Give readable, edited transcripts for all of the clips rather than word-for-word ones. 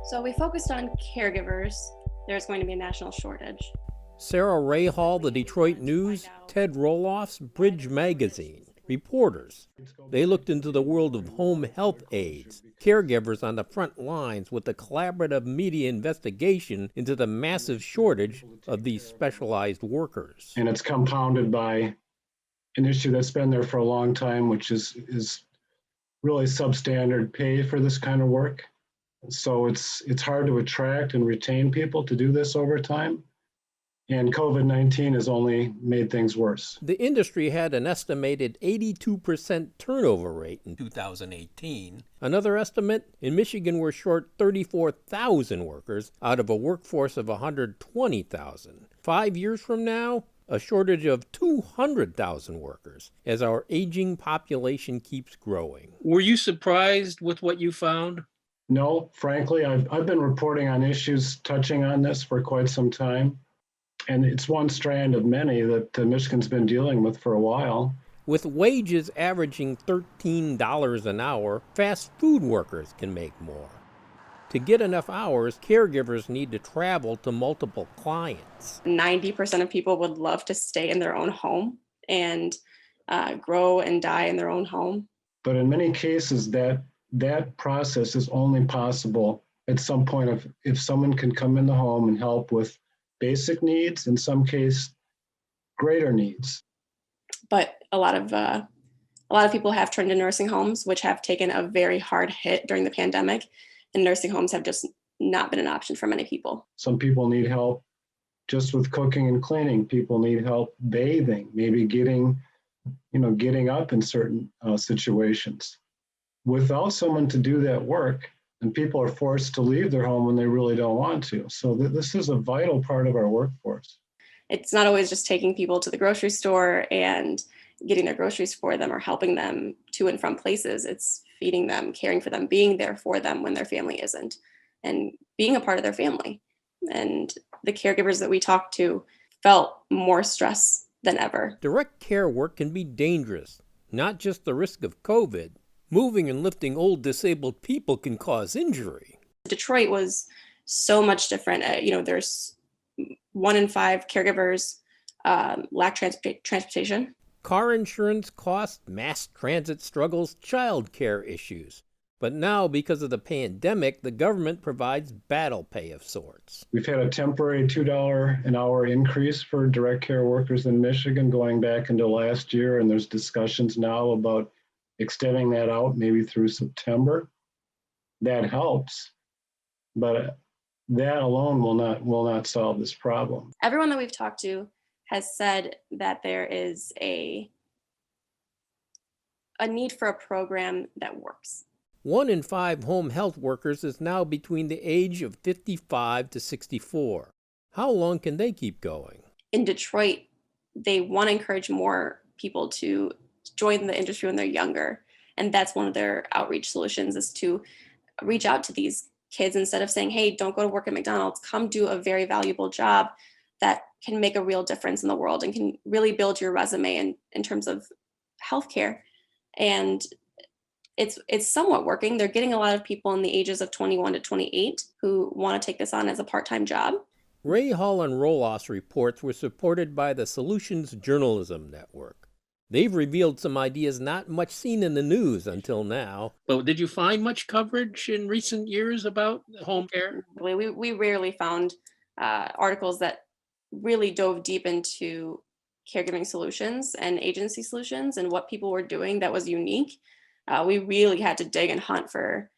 So we focused on caregivers. There's going to be a national shortage. Sarah Rahal, the Detroit News, Ted Roelofs, Bridge Magazine. Reporters. They looked into the world of home health aides, caregivers on the front lines with a collaborative media investigation into the massive shortage of these specialized workers. And it's compounded by an issue that's been there for a long time, which is really substandard pay for this kind of work. So it's hard to attract and retain people to do this over time. And COVID-19 has only made things worse. The industry had an estimated 82% turnover rate in 2018. Another estimate, in Michigan we're short 34,000 workers out of a workforce of 120,000. 5 years from now, a shortage of 200,000 workers as our aging population keeps growing. Were you surprised with what you found? No, frankly, I've been reporting on issues touching on this for quite some time. And it's one strand of many that Michigan's been dealing with for a while. With wages averaging $13 an hour, fast food workers can make more. To get enough hours, caregivers need to travel to multiple clients. 90% of people would love to stay in their own home and grow and die in their own home. But in many cases, that process is only possible at some point if someone can come in the home and help with basic needs, in some case, greater needs. But a lot of people have turned to nursing homes, which have taken a very hard hit during the pandemic, and nursing homes have just not been an option for many people. Some people need help just with cooking and cleaning. People need help bathing, maybe getting up in certain situations. Without someone to do that work, and people are forced to leave their home when they really don't want to. So this is a vital part of our workforce. It's not always just taking people to the grocery store and getting their groceries for them or helping them to and from places. It's feeding them, caring for them, being there for them when their family isn't, and being a part of their family. And the caregivers that we talked to felt more stress than ever. Direct care work can be dangerous, not just the risk of COVID. Moving and lifting old disabled people can cause injury. Detroit was so much different. There's 1 in 5 caregivers lack transportation. Car insurance costs, mass transit struggles, child care issues. But now, because of the pandemic, the government provides battle pay of sorts. We've had a temporary $2 an hour increase for direct care workers in Michigan going back into last year, and there's discussions now about extending that out maybe through September. That helps, but that alone will not solve this problem. Everyone that we've talked to has said that there is a need for a program that works. 1 in 5 home health workers is now between the age of 55 to 64. How long can they keep going? In Detroit, they want to encourage more people to join the industry when they're younger. And that's one of their outreach solutions, is to reach out to these kids instead of saying, hey, don't go to work at McDonald's, come do a very valuable job that can make a real difference in the world and can really build your resume in terms of healthcare. And it's somewhat working. They're getting a lot of people in the ages of 21 to 28 who want to take this on as a part-time job. Rahal and Roelofs reports were supported by the Solutions Journalism Network. They've revealed some ideas not much seen in the news until now. But did you find much coverage in recent years about home care? We rarely found articles that really dove deep into caregiving solutions and agency solutions and what people were doing that was unique. We really had to dig and hunt for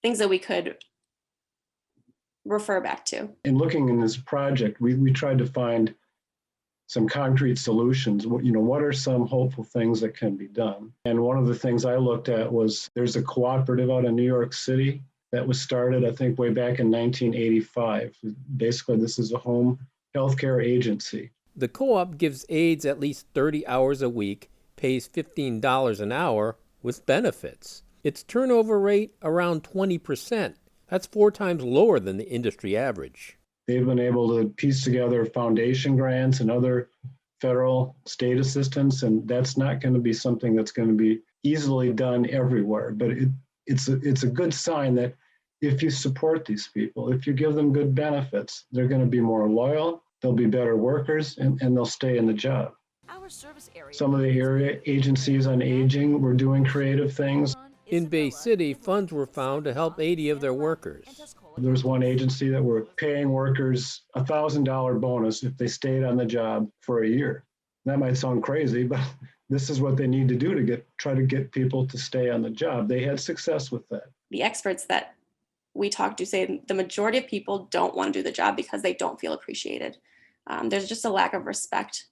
things that we could refer back to. In looking in this project, we tried to find some concrete solutions. What are some hopeful things that can be done? And one of the things I looked at was there's a cooperative out in New York City that was started, I think, way back in 1985. Basically, this is a home healthcare agency. The co-op gives aides at least 30 hours a week, pays $15 an hour with benefits. Its turnover rate around 20%. That's 4 times lower than the industry average. They've been able to piece together foundation grants and other federal state assistance, and that's not going to be something that's going to be easily done everywhere. But it's a good sign that if you support these people, if you give them good benefits, they're going to be more loyal, they'll be better workers, and they'll stay in the job. Some of the area agencies on aging were doing creative things. In Bay City, funds were found to help 80 of their workers. There's one agency that were paying workers a $1,000 bonus if they stayed on the job for a year. That might sound crazy, but this is what they need to do to try to get people to stay on the job. They had success with that. The experts that we talk to say the majority of people don't want to do the job because they don't feel appreciated. There's just a lack of respect.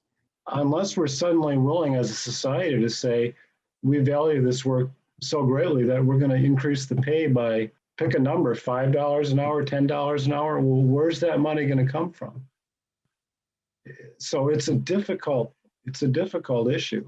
Unless we're suddenly willing as a society to say, we value this work so greatly that we're going to increase the pay by, pick a number, $5 an hour, $10 an hour. Well, where's that money going to come from? So it's a difficult issue.